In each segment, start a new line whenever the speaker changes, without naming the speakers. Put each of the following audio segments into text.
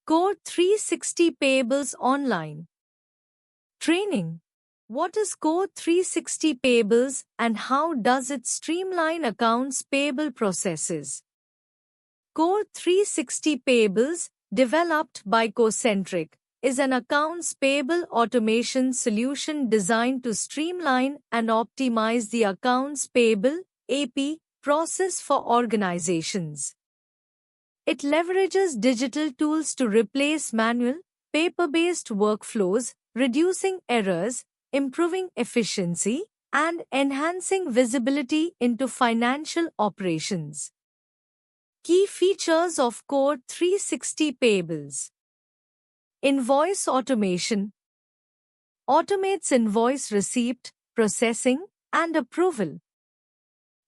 Core 360 Payables Online Training. What is Core 360 Payables and how does it streamline accounts payable processes? Core 360 Payables, developed by Cocentric, is an accounts payable automation solution designed to streamline and optimize the accounts payable (AP) process for organizations. It leverages digital tools to replace manual, paper-based workflows, reducing errors, improving efficiency, and enhancing visibility into financial operations. Key features of Core 360 Payables. Invoice automation automates invoice receipt, processing, and approval.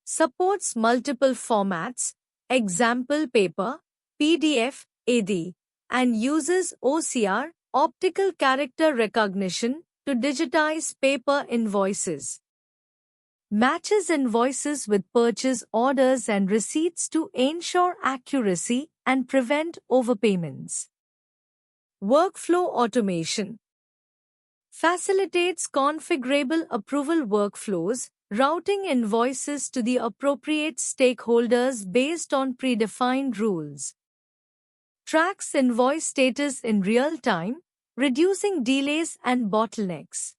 Supports multiple formats, example paper, PDF, AD, and uses OCR, optical character recognition, to digitize paper invoices. Matches invoices with purchase orders and receipts to ensure accuracy and prevent overpayments. Workflow automation facilitates configurable approval workflows, routing invoices to the appropriate stakeholders based on predefined rules. Tracks invoice status in real time, reducing delays and bottlenecks.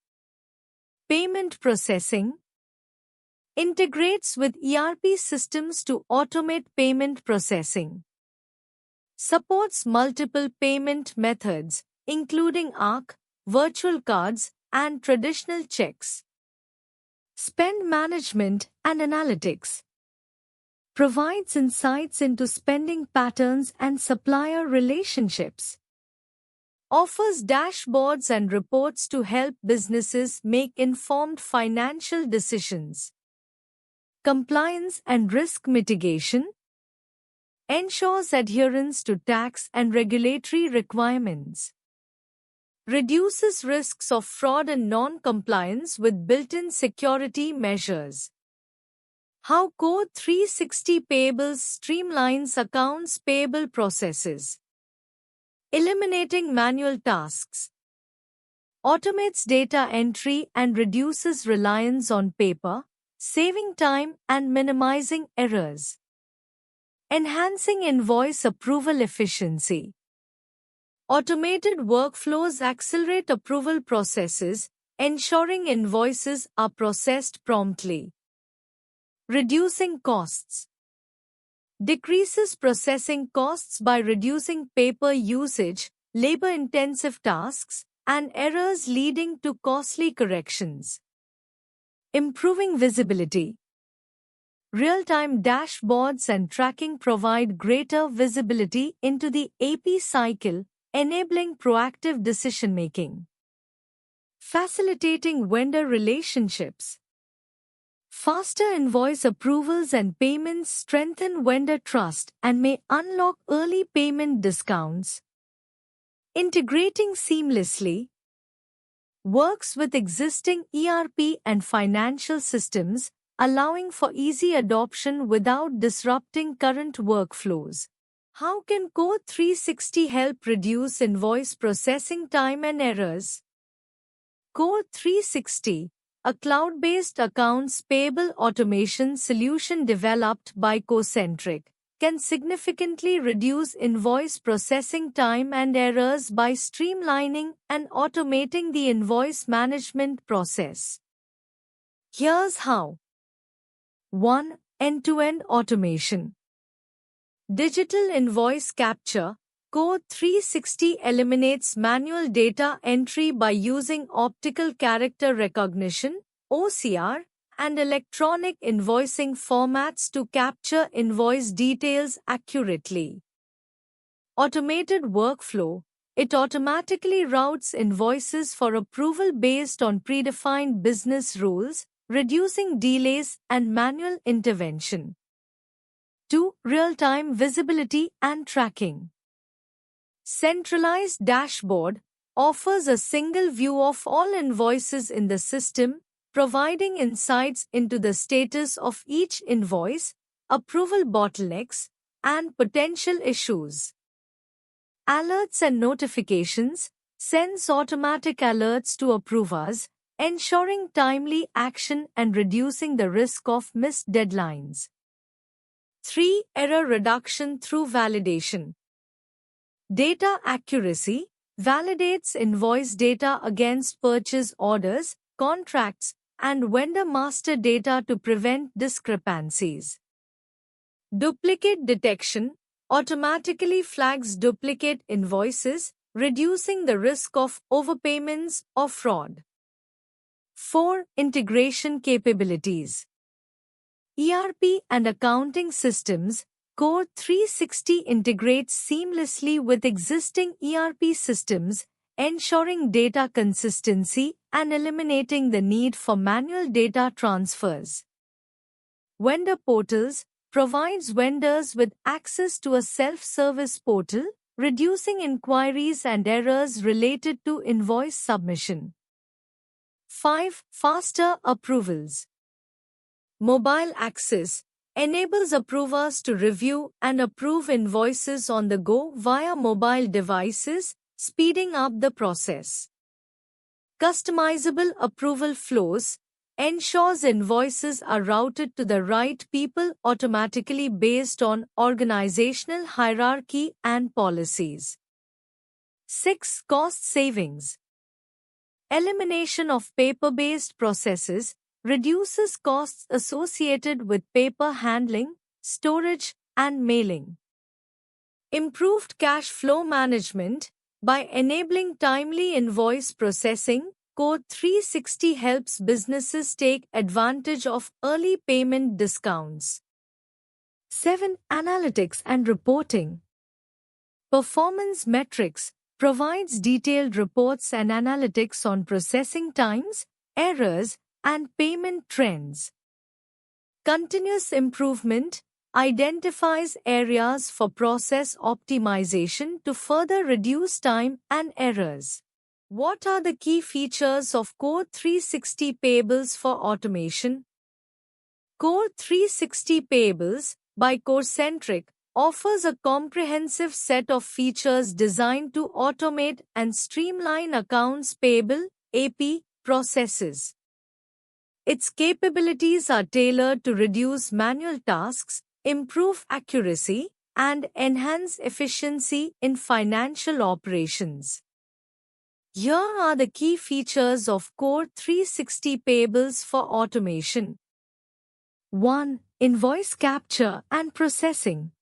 Payment processing integrates with ERP systems to automate payment processing. Supports multiple payment methods, including ARC, virtual cards, and traditional checks. Spend management and analytics provides insights into spending patterns and supplier relationships. Offers dashboards and reports to help businesses make informed financial decisions. Compliance and risk mitigation ensures adherence to tax and regulatory requirements. Reduces risks of fraud and non-compliance with built-in security measures. How Core 360 Payables streamlines accounts payable processes. Eliminating manual tasks. Automates data entry and reduces reliance on paper, saving time and minimizing errors. Enhancing invoice approval efficiency. Automated workflows accelerate approval processes, ensuring invoices are processed promptly. Reducing costs. Decreases processing costs by reducing paper usage, labor-intensive tasks, and errors leading to costly corrections. Improving visibility. Real-time dashboards and tracking provide greater visibility into the AP cycle, enabling proactive decision-making. Facilitating vendor relationships. Faster invoice approvals and payments strengthen vendor trust and may unlock early payment discounts. Integrating seamlessly. Works with existing ERP and financial systems, allowing for easy adoption without disrupting current workflows. How can Core 360 help reduce invoice processing time and errors? Core 360, a cloud-based accounts payable automation solution developed by Cocentric, can significantly reduce invoice processing time and errors by streamlining and automating the invoice management process. Here's how. 1. End-to-end automation. Digital invoice capture. Core 360 eliminates manual data entry by using optical character recognition (OCR) and electronic invoicing formats to capture invoice details accurately. Automated workflow. It automatically routes invoices for approval based on predefined business rules, reducing delays and manual intervention. 2. Real-time visibility and tracking. Centralized dashboard offers a single view of all invoices in the system, providing insights into the status of each invoice, approval bottlenecks, and potential issues. Alerts and notifications sends automatic alerts to approvers, ensuring timely action and reducing the risk of missed deadlines. 3. Error reduction through validation. Data accuracy validates invoice data against purchase orders, contracts, and vendor master data to prevent discrepancies. Duplicate detection automatically flags duplicate invoices, reducing the risk of overpayments or fraud. 4. Integration capabilities. ERP and accounting systems Core 360 integrates seamlessly with existing ERP systems, ensuring data consistency and eliminating the need for manual data transfers. Vendor portals provides vendors with access to a self-service portal, reducing inquiries and errors related to invoice submission. 5. Faster approvals. Mobile access enables approvers to review and approve invoices on the go via mobile devices, speeding up the process. Customizable approval flows ensures invoices are routed to the right people automatically based on organizational hierarchy and policies. 6. Cost savings. Elimination of paper-based processes reduces costs associated with paper handling, storage, and mailing. Improved cash flow management by enabling timely invoice processing. Core 360 helps businesses take advantage of early payment discounts. 7. Analytics and reporting. Performance metrics provides detailed reports and analytics on processing times, errors, and payment trends. Continuous improvement identifies areas for process optimization to further reduce time and errors. What are the key features of Core 360 Payables for automation? Core 360 Payables by CoreCentric offers a comprehensive set of features designed to automate and streamline accounts payable (AP) processes. Its capabilities are tailored to reduce manual tasks, improve accuracy, and enhance efficiency in financial operations. Here are the key features of Core 360 Payables for automation. 1. Invoice capture and processing.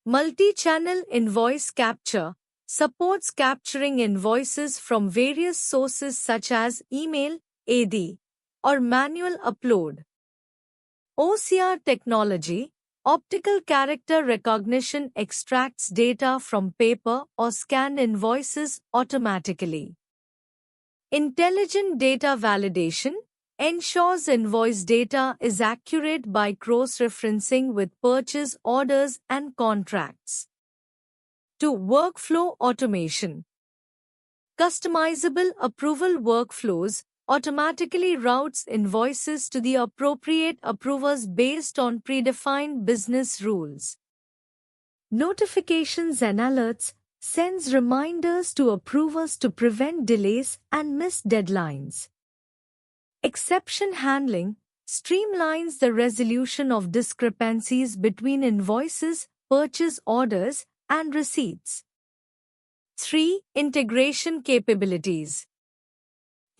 Multi-channel invoice capture supports capturing invoices from various sources such as email, AD, or manual upload. OCR technology, optical character recognition extracts data from paper or scanned invoices automatically. Intelligent data validation ensures invoice data is accurate by cross-referencing with purchase orders and contracts. 2. Workflow automation. Customizable approval workflows automatically routes invoices to the appropriate approvers based on predefined business rules. Notifications and alerts sends reminders to approvers to prevent delays and missed deadlines. Exception handling streamlines the resolution of discrepancies between invoices, purchase orders, and receipts. 3. Integration capabilities.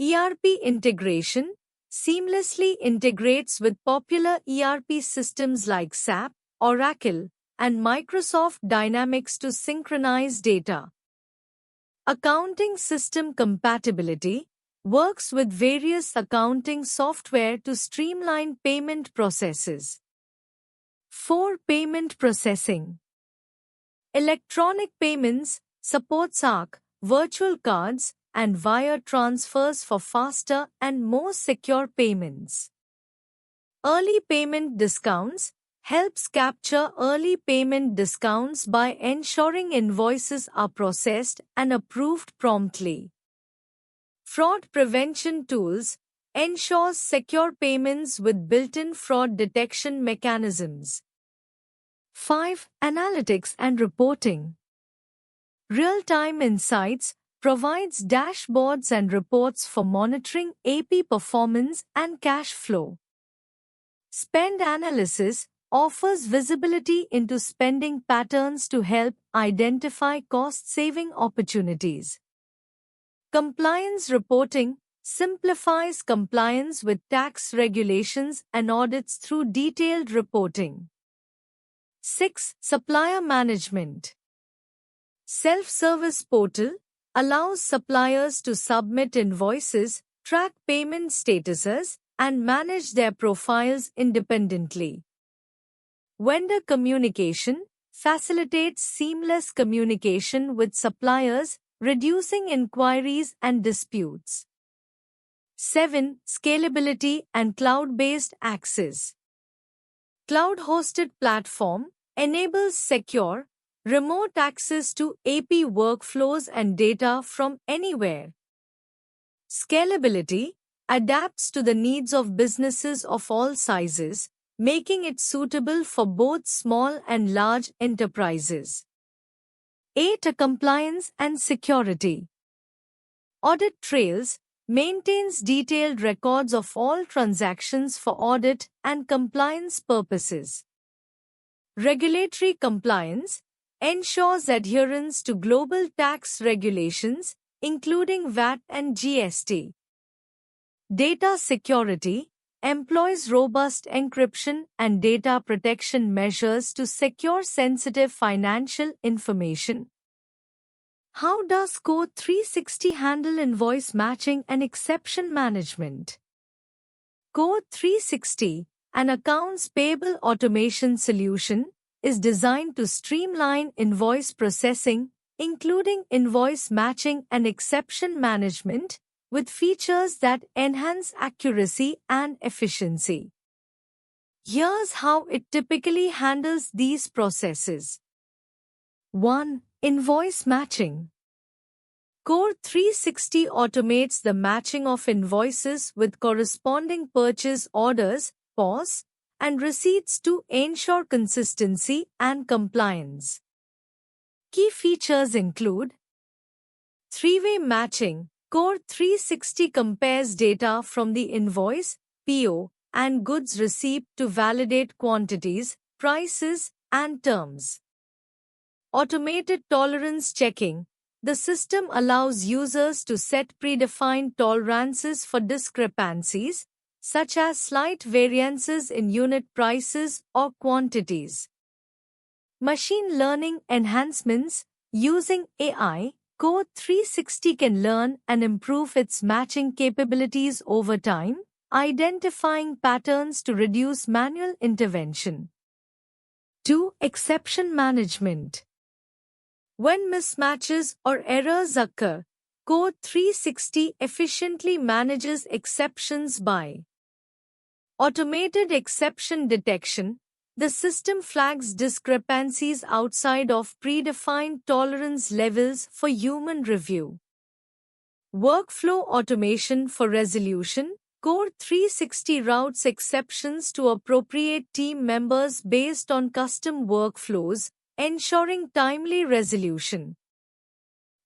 ERP integration seamlessly integrates with popular ERP systems like SAP, Oracle, and Microsoft Dynamics to synchronize data. Accounting system compatibility works with various accounting software to streamline payment processes. 4. Payment processing. Electronic payments supports ARC, virtual cards, and wire transfers for faster and more secure payments. Early payment discounts helps capture early payment discounts by ensuring invoices are processed and approved promptly. Fraud prevention tools ensures secure payments with built-in fraud detection mechanisms. 5. Analytics and reporting. Real-time insights provides dashboards and reports for monitoring AP performance and cash flow. Spend analysis offers visibility into spending patterns to help identify cost-saving opportunities. Compliance reporting simplifies compliance with tax regulations and audits through detailed reporting. 6. Supplier management. Self-service portal allows suppliers to submit invoices, track payment statuses, and manage their profiles independently. Vendor communication facilitates seamless communication with suppliers, reducing inquiries and disputes. 7. Scalability and cloud-based access. Cloud-hosted platform enables secure, remote access to AP workflows and data from anywhere. Scalability adapts to the needs of businesses of all sizes, making it suitable for both small and large enterprises. 8. Compliance and security. Audit trails maintains detailed records of all transactions for audit and compliance purposes. Regulatory compliance ensures adherence to global tax regulations, including VAT and GST. Data security employs robust encryption and data protection measures to secure sensitive financial information. How does Core 360 handle invoice matching and exception management? Core 360, an accounts payable automation solution, is designed to streamline invoice processing, including invoice matching and exception management, with features that enhance accuracy and efficiency. Here's how it typically handles these processes. 1. Invoice matching. Core 360 automates the matching of invoices with corresponding purchase orders, POS, and receipts to ensure consistency and compliance. Key features include three-way matching. Core 360 compares data from the invoice, PO, and goods receipt to validate quantities, prices, and terms. Automated tolerance checking. The system allows users to set predefined tolerances for discrepancies, such as slight variances in unit prices or quantities. Machine learning enhancements. Using AI, Core 360 can learn and improve its matching capabilities over time, identifying patterns to reduce manual intervention. 2. Exception management. When mismatches or errors occur, Core 360 efficiently manages exceptions by automated exception detection. The system flags discrepancies outside of predefined tolerance levels for human review. Workflow automation for resolution. Core 360 routes exceptions to appropriate team members based on custom workflows, ensuring timely resolution.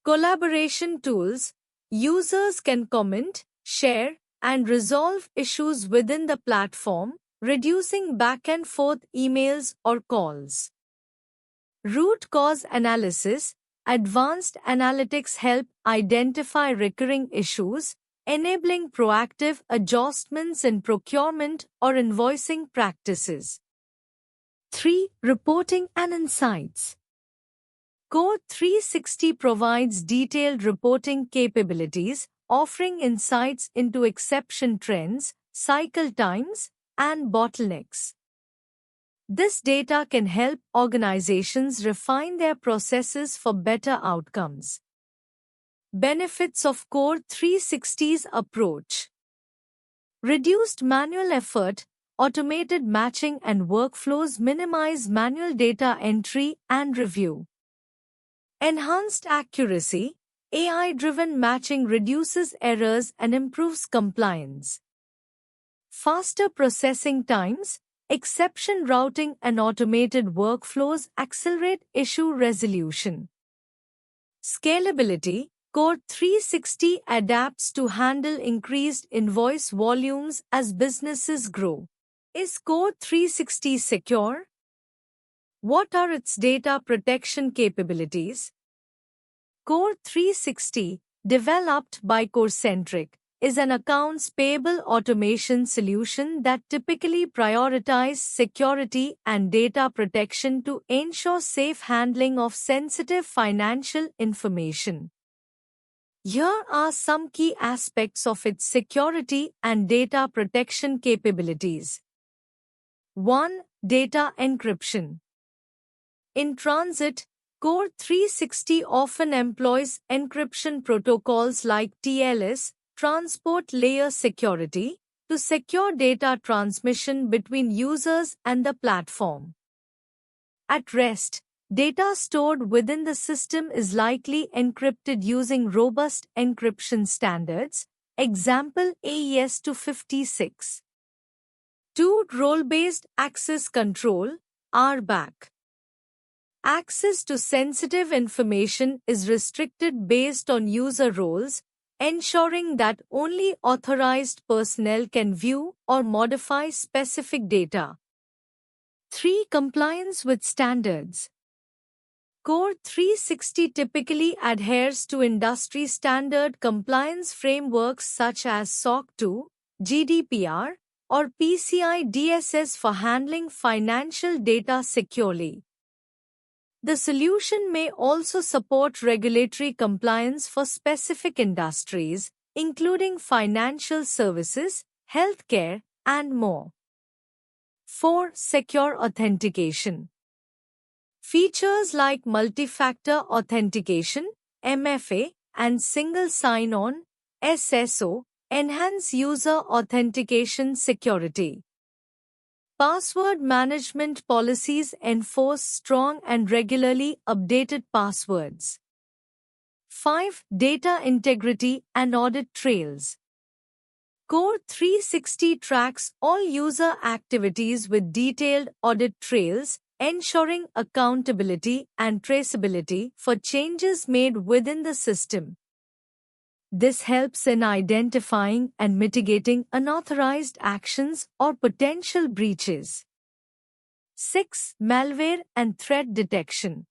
Collaboration tools. Users can comment, share, and resolve issues within the platform, reducing back-and-forth emails or calls. Root cause analysis. Advanced analytics help identify recurring issues, enabling proactive adjustments in procurement or invoicing practices. 3. Reporting and insights. Core 360 provides detailed reporting capabilities, offering insights into exception trends, cycle times, and bottlenecks. This data can help organizations refine their processes for better outcomes. Benefits of Core 360's approach. Reduced manual effort. Automated matching and workflows minimize manual data entry and review. Enhanced accuracy. AI-driven matching reduces errors and improves compliance. Faster processing times. Exception routing and automated workflows accelerate issue resolution. Scalability. Core 360 adapts to handle increased invoice volumes as businesses grow. Is Core 360 secure? What are its data protection capabilities? Core 360, developed by CoreCentric, is an accounts payable automation solution that typically prioritizes security and data protection to ensure safe handling of sensitive financial information. Here are some key aspects of its security and data protection capabilities. 1. Data encryption. In transit, Core 360 often employs encryption protocols like TLS, Transport Layer Security, to secure data transmission between users and the platform. At rest, data stored within the system is likely encrypted using robust encryption standards, example AES 256. 2. Role-based access control, RBAC. Access to sensitive information is restricted based on user roles, ensuring that only authorized personnel can view or modify specific data. 3. Compliance with standards. Core 360 typically adheres to industry standard compliance frameworks such as SOC 2, GDPR, or PCI DSS for handling financial data securely. The solution may also support regulatory compliance for specific industries, including financial services, healthcare, and more. 4. Secure authentication. Features like multi-factor authentication, MFA, and single sign-on, SSO, enhance user authentication security. Password management policies enforce strong and regularly updated passwords. 5. Data integrity and audit trails. Core 360 tracks all user activities with detailed audit trails, ensuring accountability and traceability for changes made within the system. This helps in identifying and mitigating unauthorized actions or potential breaches. 6. Malware and threat detection.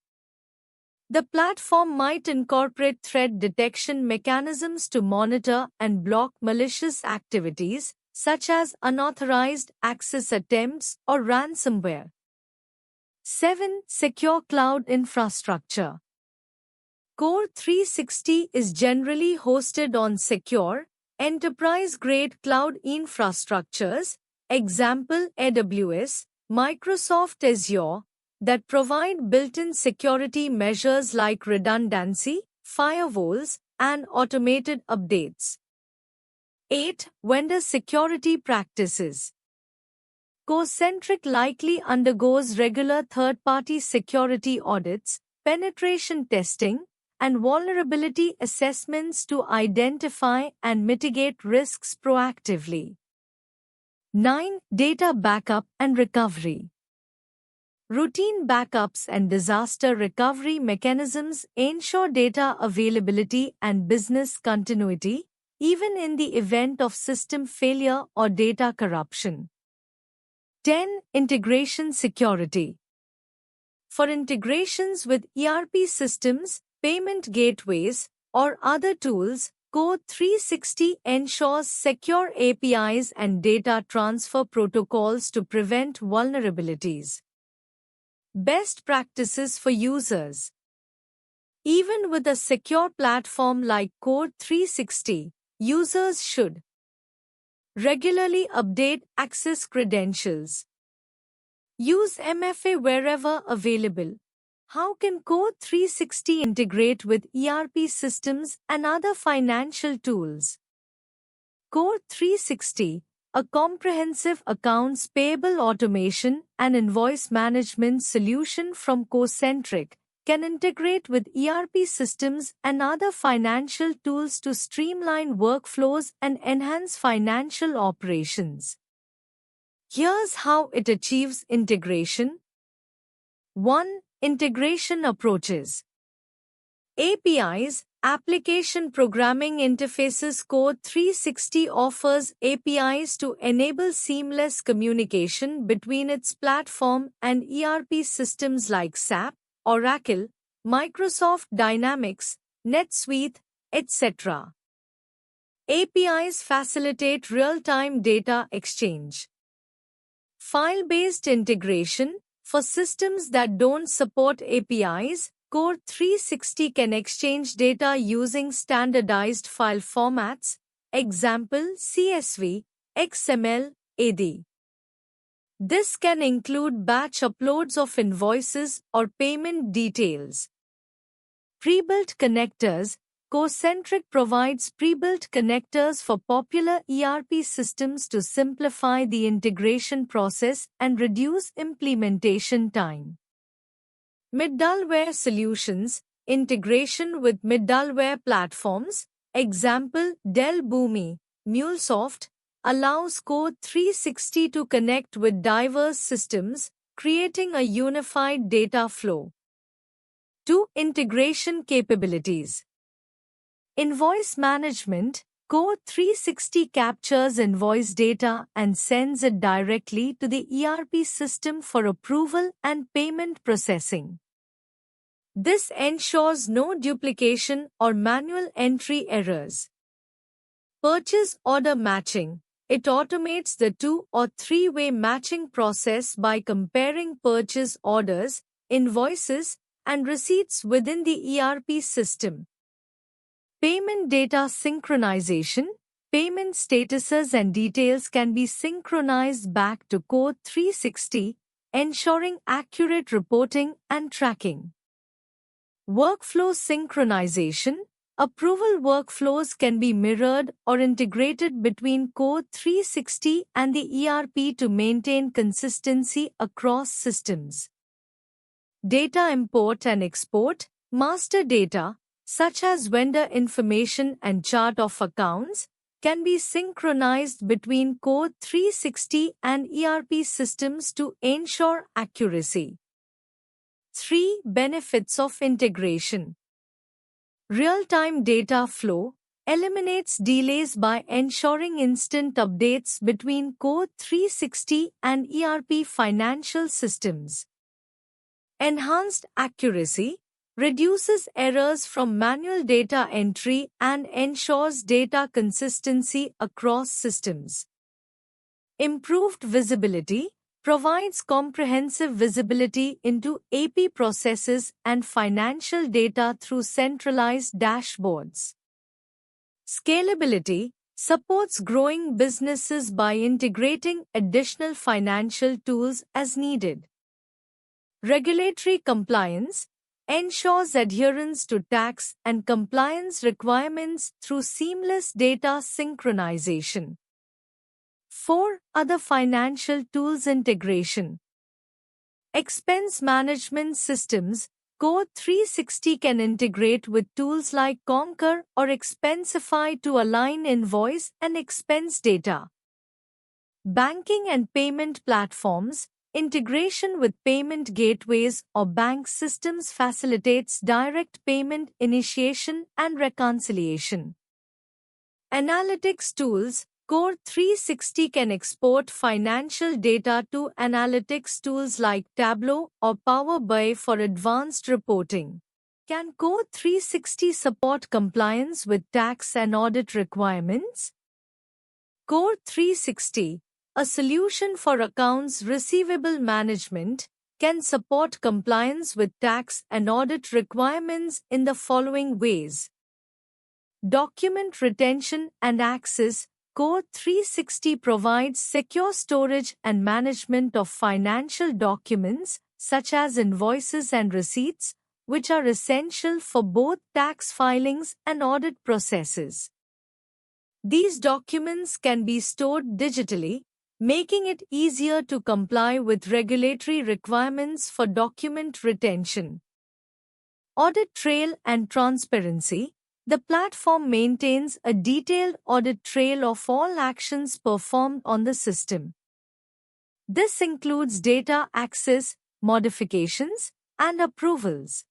The platform might incorporate threat detection mechanisms to monitor and block malicious activities, such as unauthorized access attempts or ransomware. 7. Secure cloud infrastructure. Core 360 is generally hosted on secure, enterprise-grade cloud infrastructures, example AWS, Microsoft Azure, that provide built-in security measures like redundancy, firewalls, and automated updates. 8. Vendor security practices. CoreCentric likely undergoes regular third-party security audits, penetration testing, and vulnerability assessments to identify and mitigate risks proactively. 9. Data backup and recovery. Routine backups and disaster recovery mechanisms ensure data availability and business continuity, even in the event of system failure or data corruption. 10. Integration security. For integrations with ERP systems, payment gateways, or other tools, Core 360 ensures secure APIs and data transfer protocols to prevent vulnerabilities. Best practices for users. Even with a secure platform like Core 360, users should regularly update access credentials. Use MFA wherever available. How can Core 360 integrate with ERP systems and other financial tools? Core 360, a comprehensive accounts payable automation and invoice management solution from CoreCentric, can integrate with ERP systems and other financial tools to streamline workflows and enhance financial operations. Here's how it achieves integration. 1. Integration approaches. APIs, Application Programming Interfaces. Code 360 offers APIs to enable seamless communication between its platform and ERP systems like SAP, Oracle, Microsoft Dynamics, NetSuite, etc. APIs facilitate real-time data exchange. File-based integration. For systems that don't support APIs, Core 360 can exchange data using standardized file formats, example CSV, XML, AD. This can include batch uploads of invoices or payment details. Pre-built connectors. Cocentric provides pre-built connectors for popular ERP systems to simplify the integration process and reduce implementation time. Middleware solutions. Integration with middleware platforms, example Dell Boomi, MuleSoft, allows Core 360 to connect with diverse systems, creating a unified data flow. 2. Integration capabilities. Invoice management. Core 360 captures invoice data and sends it directly to the ERP system for approval and payment processing. This ensures no duplication or manual entry errors. Purchase order matching. It automates the 2- or 3-way matching process by comparing purchase orders, invoices, and receipts within the ERP system. Payment data synchronization. Payment statuses and details can be synchronized back to Core 360, ensuring accurate reporting and tracking. Workflow synchronization. Approval workflows can be mirrored or integrated between Core 360 and the ERP to maintain consistency across systems. Data import and export. Master data, such as vendor information and chart of accounts, can be synchronized between Core 360 and ERP systems to ensure accuracy. 3. Benefits of integration. Real-time data flow eliminates delays by ensuring instant updates between Core 360 and ERP financial systems. Enhanced accuracy reduces errors from manual data entry and ensures data consistency across systems. Improved visibility provides comprehensive visibility into AP processes and financial data through centralized dashboards. Scalability supports growing businesses by integrating additional financial tools as needed. Regulatory compliance ensures adherence to tax and compliance requirements through seamless data synchronization. 4. Other financial tools integration. Expense management systems. Core 360 can integrate with tools like Concur or Expensify to align invoice and expense data. Banking and payment platforms. Integration with payment gateways or bank systems facilitates direct payment initiation and reconciliation. Analytics tools. Core 360 can export financial data to analytics tools like Tableau or Power BI for advanced reporting. Can Core 360 support compliance with tax and audit requirements? Core 360, a solution for accounts receivable management, can support compliance with tax and audit requirements in the following ways. Document retention and access. Core 360 provides secure storage and management of financial documents, such as invoices and receipts, which are essential for both tax filings and audit processes. These documents can be stored digitally, making it easier to comply with regulatory requirements for document retention. Audit trail and transparency. The platform maintains a detailed audit trail of all actions performed on the system. This includes data access, modifications, and approvals.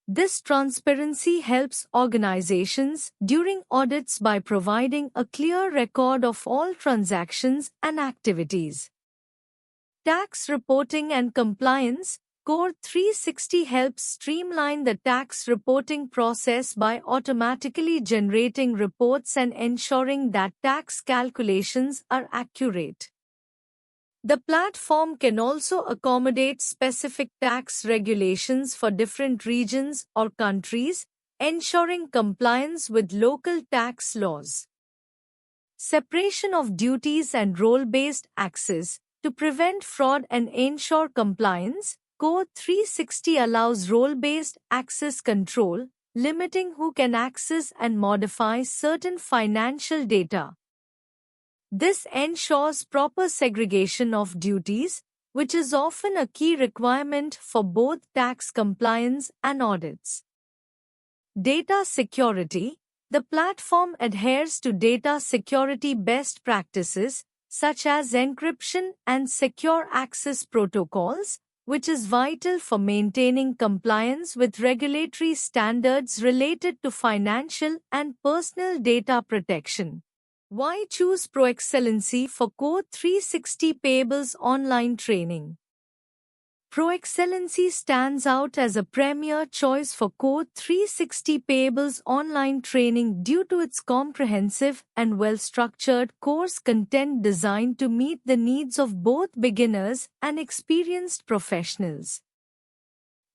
This transparency helps organizations during audits by providing a clear record of all transactions and activities. Tax reporting and compliance. Core 360 helps streamline the tax reporting process by automatically generating reports and ensuring that tax calculations are accurate. The platform can also accommodate specific tax regulations for different regions or countries, ensuring compliance with local tax laws. Separation of duties and role-based access. To prevent fraud and ensure compliance, Core 360 allows role-based access control, limiting who can access and modify certain financial data. This ensures proper segregation of duties, which is often a key requirement for both tax compliance and audits. Data security. The platform adheres to data security best practices, such as encryption and secure access protocols, which is vital for maintaining compliance with regulatory standards related to financial and personal data protection. Why choose ProExcellency for Core 360 Payables online training? ProExcellency stands out as a premier choice for Core 360 Payables online training due to its comprehensive and well-structured course content designed to meet the needs of both beginners and experienced professionals.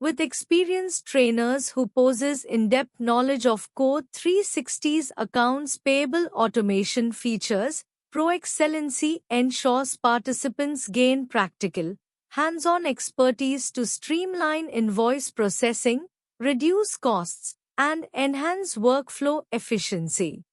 With experienced trainers who possess in-depth knowledge of Core 360's accounts payable automation features, ProExcellency ensures participants gain practical, hands-on expertise to streamline invoice processing, reduce costs, and enhance workflow efficiency.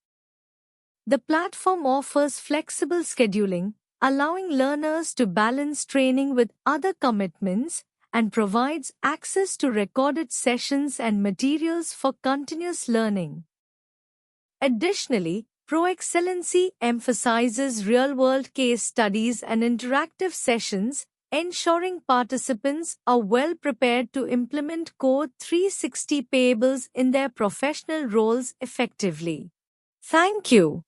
The platform offers flexible scheduling, allowing learners to balance training with other commitments, and provides access to recorded sessions and materials for continuous learning. Additionally, ProExcellency emphasizes real-world case studies and interactive sessions, ensuring participants are well prepared to implement Core 360 Payables in their professional roles effectively. Thank you.